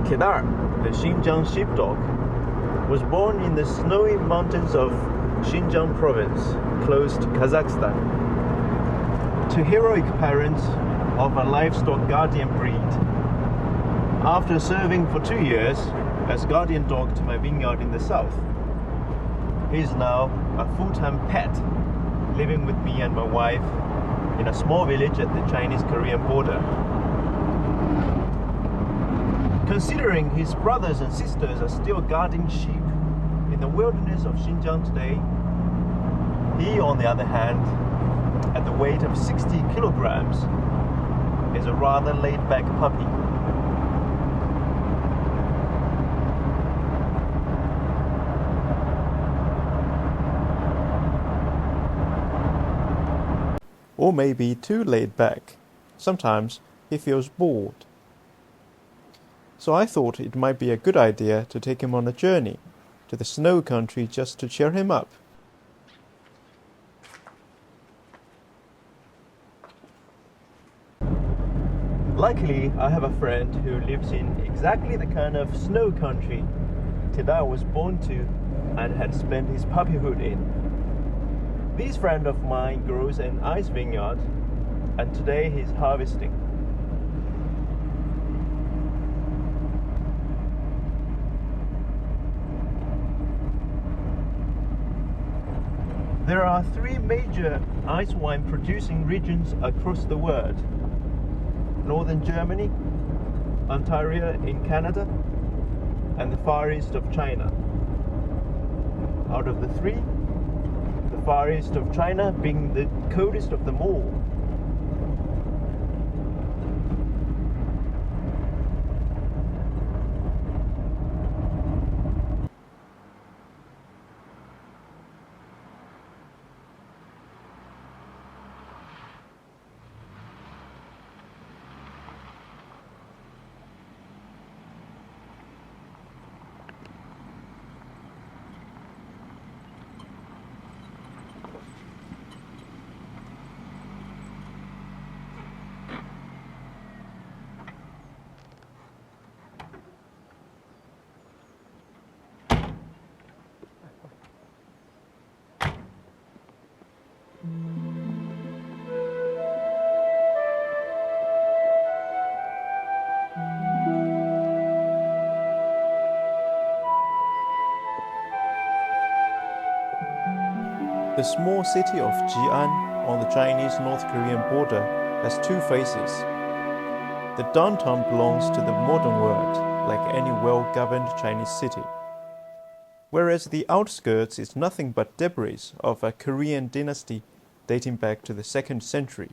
Kedar, the Xinjiang sheepdog, was born in the snowy mountains of Xinjiang province, close to Kazakhstan, to heroic parents of a livestock guardian breed. After serving for 2 years as guardian dog to my vineyard in the south, he is now a full-time pet, living with me and my wife in a small village at the Chinese-Korean border. Considering his brothers and sisters are still guarding sheep in the wilderness of Xinjiang today, he, on the other hand, at the weight of 60 kilograms, is a rather laid-back puppy. Or maybe too laid back. Sometimes he feels bored. So I thought it might be a good idea to take him on a journey to the snow country just to cheer him up. Luckily, I have a friend who lives in exactly the kind of snow country Tidar was born to and had spent his puppyhood in. This friend of mine grows an ice vineyard, and today he's harvesting. There are 3 major ice wine producing regions across the world: Northern Germany, Ontario in Canada, and the Far East of China. Out of the 3, the Far East of China being the coldest of them all. The small city of Jian on the Chinese-North Korean border has 2 faces. The downtown belongs to the modern world, like any well-governed Chinese city, whereas the outskirts is nothing but debris of a Korean dynasty dating back to the 2nd century.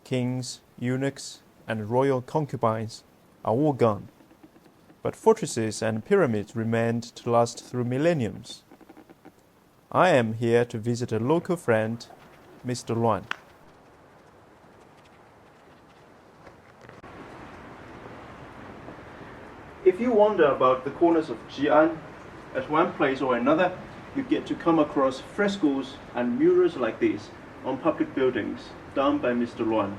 Kings, eunuchs, and royal concubines are all gone, but fortresses and pyramids remained to last through millenniums. I am here to visit a local friend, Mr. Luan. If you wander about the corners of Jian, at one place or another, you get to come across frescoes and murals like this on public buildings, done by Mr. Luan.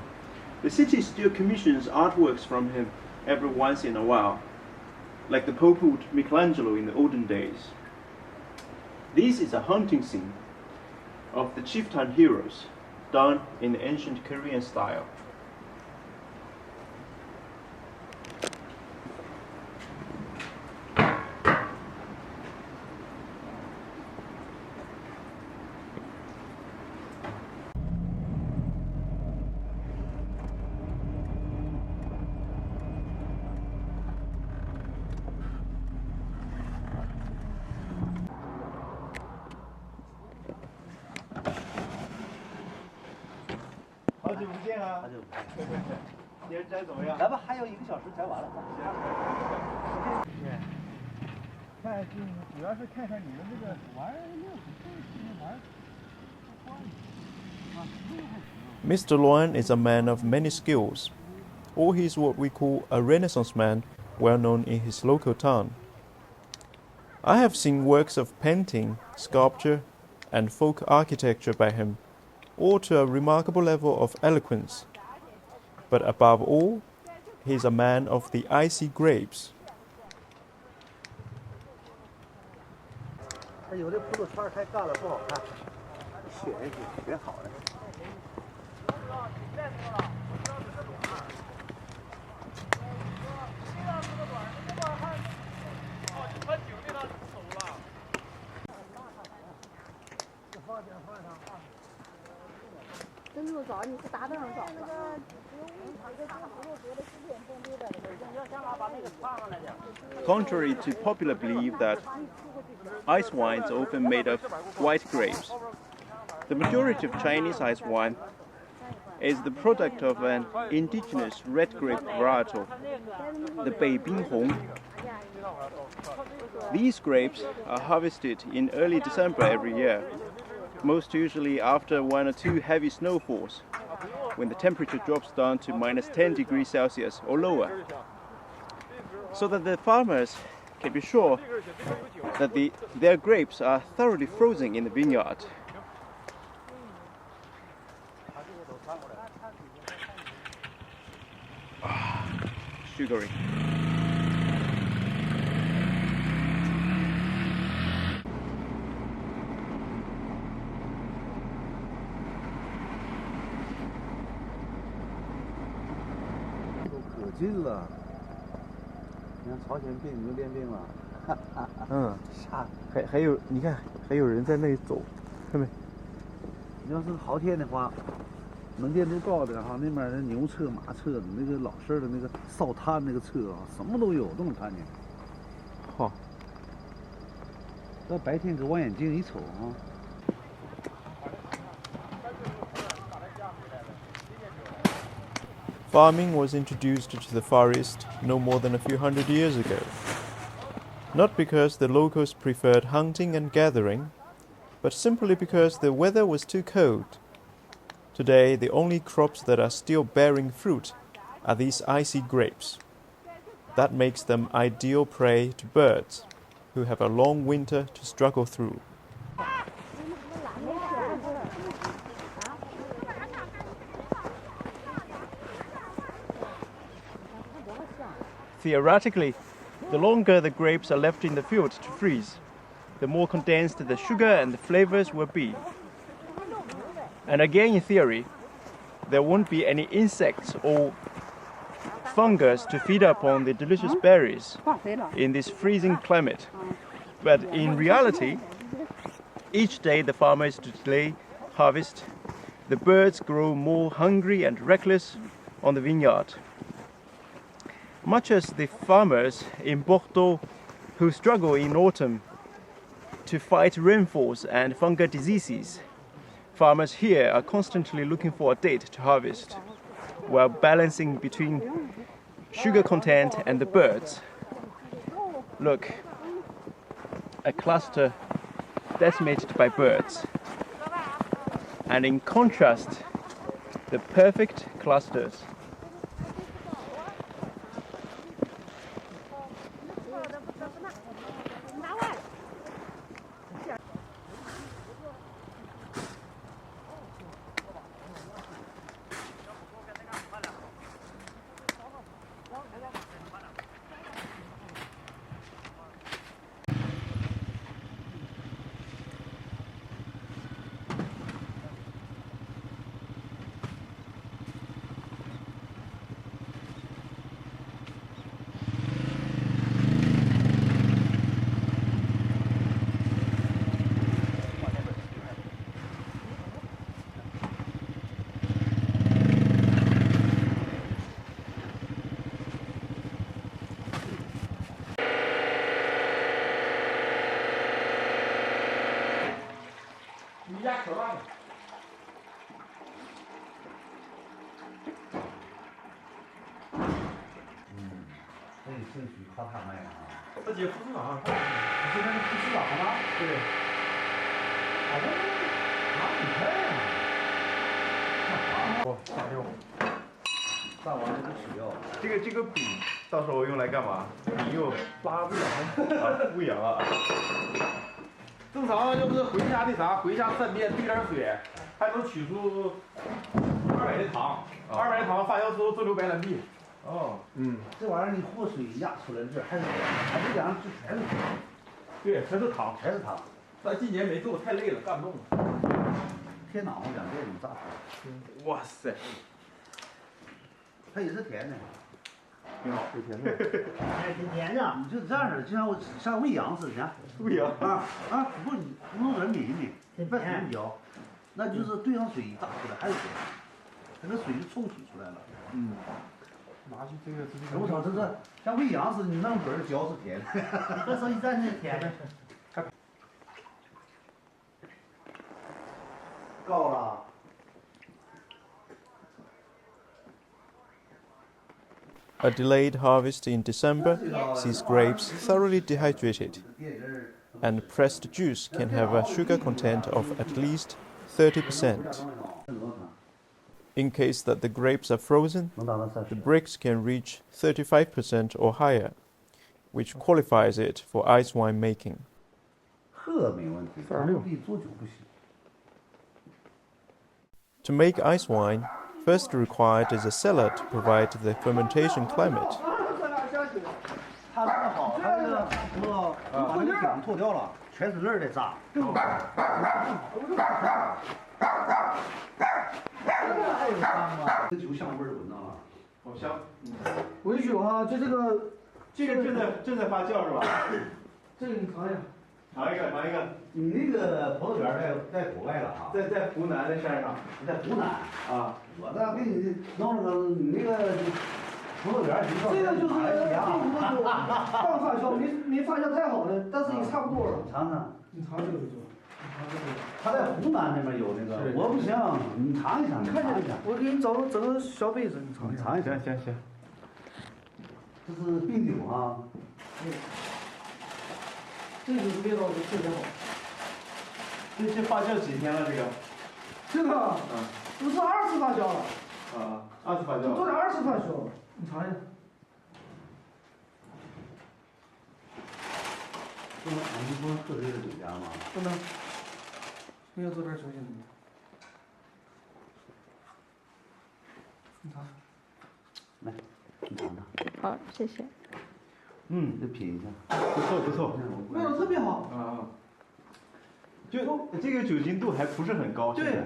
The city still commissions artworks from him every once in a while, like the Pope Michelangelo in the olden days. This is a hunting scene of the chieftain heroes, done in the ancient Korean style. Mr. Luan is a man of many skills, or he is what we call a Renaissance man, well known in his local town. I have seen works of painting, sculpture, and folk architecture by him, all to a remarkable level of eloquence. But above all, he's a man of the icy grapes. 有的葡萄圈太干了不好看，选一选好的。这路找你是搭档找的。Contrary to popular belief that ice wine is often made of white grapes, the majority of Chinese ice wine is the product of an indigenous red grape varietal, the Beibinhong. These grapes are harvested in early December every year, most usually after 1 or 2 heavy snowfalls, when the temperature drops down to -10 degrees Celsius or lower, so that the farmers can be sure that their grapes are thoroughly frozen in the vineyard. Sugary. Godzilla. 你看朝鲜病牛鞭病了，吓！还有，你看还有人在那里走，看没？你要是好天的话，门店都告的哈，那边的牛车、马车，那个老式的那个烧炭那个车啊，什么都有，都能看见。好。到白天搁望远镜一瞅啊。 Farming was introduced to the Far East no more than a few hundred years ago. Not because the locals preferred hunting and gathering, but simply because the weather was too cold. Today, the only crops that are still bearing fruit are these icy grapes. That makes them ideal prey to birds, who have a long winter to struggle through. Theoretically, the longer the grapes are left in the field to freeze, the more condensed the sugar and the flavors will be. And again, in theory, there won't be any insects or fungus to feed upon the delicious berries in this freezing climate. But in reality, each day the farmers delay harvest, the birds grow more hungry and reckless on the vineyard. Much as the farmers in Bordeaux who struggle in autumn to fight rainfalls and fungal diseases, farmers here are constantly looking for a date to harvest, while balancing between sugar content and the birds. Look, a cluster decimated by birds, and in contrast, the perfect clusters.这个饼到时候用来干嘛？你又拉不养啊，不养啊。正常要不是回家那啥，回家蘸面兑点水，还能取出200的糖，200的糖发酵之后做流白兰地。哦，嗯，这玩意儿你和水压出来这还是甜的，它这两就全是甜，对，全是糖。全是糖。但今年没做，太累了，干不动了。天暖和两边你炸出来，哇塞，它也是甜的。挺好，有甜的。哎，挺甜的。你就这样式，就像我像喂羊似的，你看。喂羊不，你弄点抿一抿，挺别甜水搅，那就是兑上水一炸出来还是甜，它那水就冲洗出来了。嗯，拿去这个我操，这是像喂羊似的，你弄本儿嚼是甜的。喝手一蘸是甜的。高了。A delayed harvest in December sees grapes thoroughly dehydrated, and pressed juice can have a sugar content of at least 30%. In case that the grapes are frozen, the bricks can reach 35% or higher, which qualifies it for ice wine making. 喝没问题，咱们自己做酒不行。 To make ice wine, first required is a cellar to provide the fermentation climate. 它这个好，它这个葡萄把那个梗脱掉了，全是刃的渣。这酒香味儿闻到了，好香。微酒啊，就这个，这个正在发酵是吧？这个你尝一下。尝一个，尝一个。你那个葡萄园在国外了啊？在湖南的山上。在湖南啊。我这给你弄了个你那个葡萄园，你说这个就是马来西亚这葡萄酒半发酵，没发酵太好的，但是也差不多了。尝尝。你尝这个酒，你尝这个。他在湖南那边有那个，我不行，你尝一尝，你尝一尝。我给你找个小杯子，你尝一尝。尝一尝，行。这是冰酒啊。这个味道就特别好。这发酵几天了？这个？这个，都是2次发酵了。啊，2次发酵。都得2次发酵，你尝一下。不能，你不能喝这个酒家吗？不能。你要做点酒精的。你尝。来，你尝尝。好，谢谢。你品一下。不错。味道特别好。啊。就这个酒精度还不是很高。对。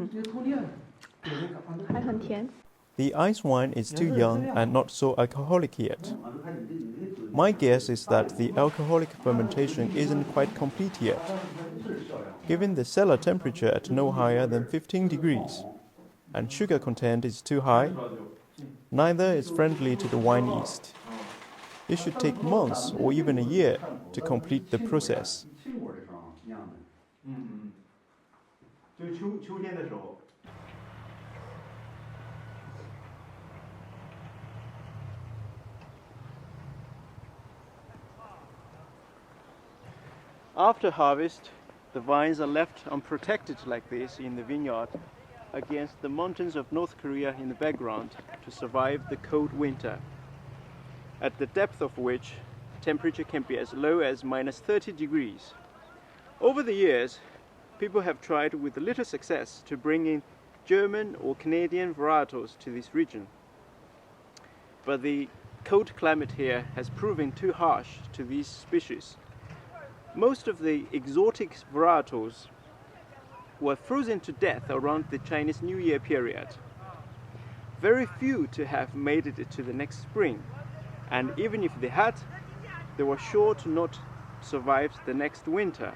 这个透裂了。还很甜。 The ice wine is too young and not so alcoholic yet. My guess is that the alcoholic fermentation isn't quite complete yet, given the cellar temperature at no higher than 15 degrees, and sugar content is too high. Neither is friendly to the wine yeast. It should take months or even a year to complete the process. 就秋天的时候。 After harvest, the vines are left unprotected like this in the vineyard against the mountains of North Korea in the background to survive the cold winter, at the depth of which temperature can be as low as -30 degrees. Over the years, people have tried with little success to bring in German or Canadian varietals to this region. But the cold climate here has proven too harsh to these species. Most of the exotic varietals were frozen to death around the Chinese New Year period. Very few to have made it to the next spring, and even if they had, they were sure to not survive the next winter.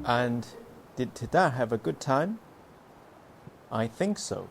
And did Teda have a good time? I think so.